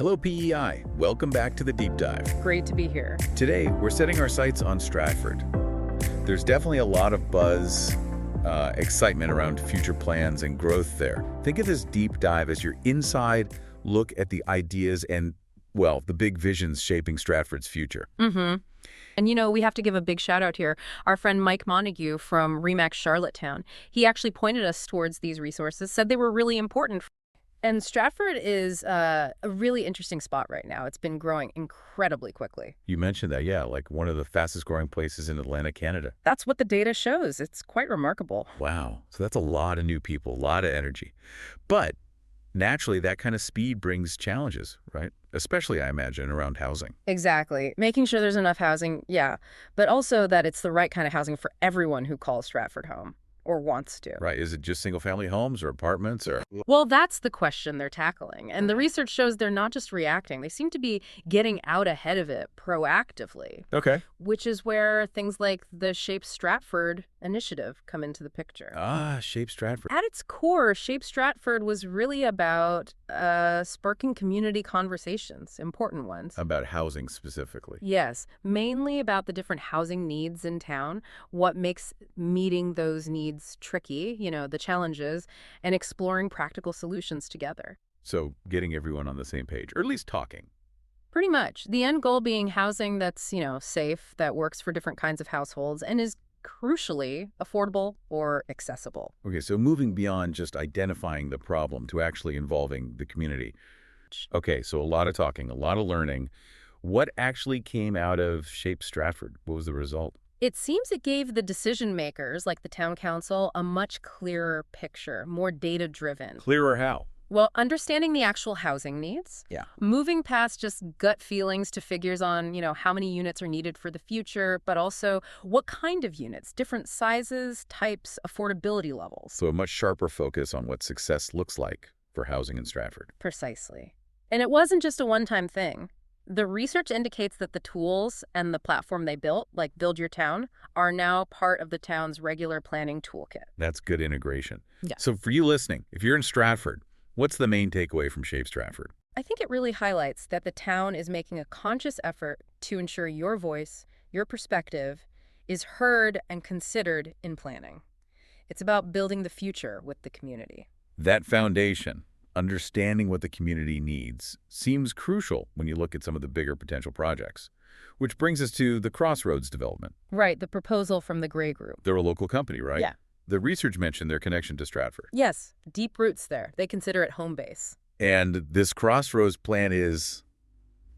Hello PEI, welcome back to the Deep Dive. Great to be here. Today, we're setting our sights on Stratford. There's definitely a lot of buzz, excitement around future plans and growth there. Think of this deep dive as your inside look at the ideas and, well, the big visions shaping Stratford's future. Mm-hmm. And, we have to give a big shout out here. Our friend Mike Montague from Remax Charlottetown, he actually pointed us towards these resources, said they were really important. And Stratford is a really interesting spot right now. It's been growing incredibly quickly. You mentioned that, yeah, like one of the fastest growing places in Atlantic Canada. That's what the data shows. It's quite remarkable. Wow. So that's a lot of new people, a lot of energy. But naturally, that kind of speed brings challenges, right? Especially, I imagine, around housing. Exactly. Making sure there's enough housing, yeah. But also that it's the right kind of housing for everyone who calls Stratford home. Or wants to. Right. Is it just single-family homes or apartments or? Well, that's the question they're tackling. And the research shows they're not just reacting. They seem to be getting out ahead of it proactively. Okay. Which is where things like the Shape Stratford initiative come into the picture. Ah, Shape Stratford. At its core, Shape Stratford was really about sparking community conversations, important ones. About housing specifically. Yes, mainly about the different housing needs in town, what makes meeting those needs tricky, the challenges, and exploring practical solutions together. So getting everyone on the same page, or at least talking. Pretty much. The end goal being housing that's, safe, that works for different kinds of households, and is crucially affordable or accessible. Okay, so moving beyond just identifying the problem to actually involving the community. Okay, so a lot of talking, a lot of learning. What actually came out of Shape Stratford? What was the result? It seems it gave the decision makers, like the town council, a much clearer picture, more data-driven. Clearer how? Well, understanding the actual housing needs. Yeah. Moving past just gut feelings to figures on, how many units are needed for the future, but also what kind of units, different sizes, types, affordability levels. So a much sharper focus on what success looks like for housing in Stratford. Precisely. And it wasn't just a one-time thing. The research indicates that the tools and the platform they built, like Build Your Town, are now part of the town's regular planning toolkit. That's good integration. Yeah. So for you listening, if you're in Stratford, what's the main takeaway from Shape Stratford? I think it really highlights that the town is making a conscious effort to ensure your voice, your perspective, is heard and considered in planning. It's about building the future with the community. That foundation, understanding what the community needs, seems crucial when you look at some of the bigger potential projects. Which brings us to the Crossroads development. Right, the proposal from the Gray Group. They're a local company, right? Yeah. The research mentioned their connection to Stratford. Yes, deep roots there. They consider it home base. And this Crossroads plan is,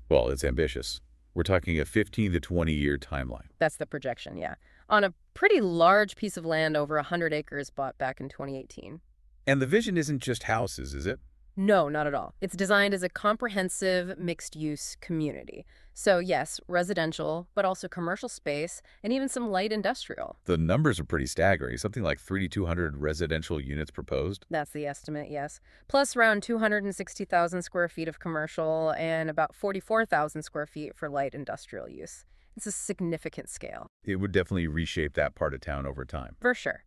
well, it's ambitious. We're talking a 15 to 20-year timeline. That's the projection, yeah. On a pretty large piece of land over 100 acres bought back in 2018. And the vision isn't just houses, is it? No, not at all. It's designed as a comprehensive mixed-use community. So yes, residential, but also commercial space, and even some light industrial. The numbers are pretty staggering. Something like 3,200 residential units proposed. That's the estimate, yes. Plus around 260,000 square feet of commercial and about 44,000 square feet for light industrial use. It's a significant scale. It would definitely reshape that part of town over time. For sure.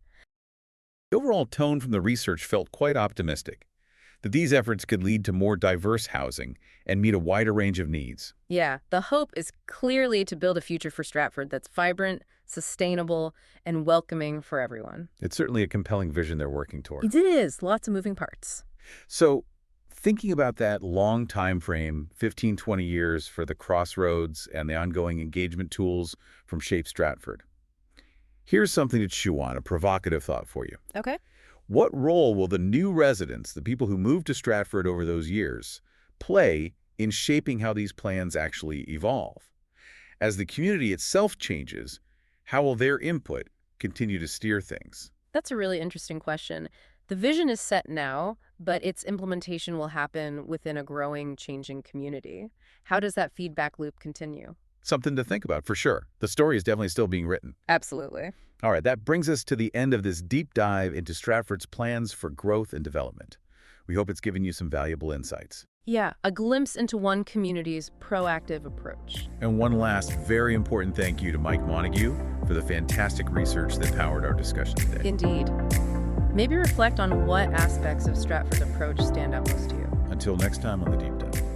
The overall tone from the research felt quite optimistic, that these efforts could lead to more diverse housing and meet a wider range of needs. Yeah, the hope is clearly to build a future for Stratford that's vibrant, sustainable, and welcoming for everyone. It's certainly a compelling vision they're working toward. It is. Lots of moving parts. So, thinking about that long time frame, 15, 20 years for the Crossroads and the ongoing engagement tools from Shape Stratford, here's something to chew on, a provocative thought for you. Okay. What role will the new residents, the people who moved to Stratford over those years, play in shaping how these plans actually evolve? As the community itself changes, how will their input continue to steer things? That's a really interesting question. The vision is set now, but its implementation will happen within a growing, changing community. How does that feedback loop continue? Something to think about, for sure. The story is definitely still being written. Absolutely. All right, that brings us to the end of this deep dive into Stratford's plans for growth and development. We hope it's given you some valuable insights. Yeah, a glimpse into one community's proactive approach. And one last very important thank you to Mike Montague for the fantastic research that powered our discussion today. Indeed. Maybe reflect on what aspects of Stratford's approach stand out most to you. Until next time on The Deep Dive.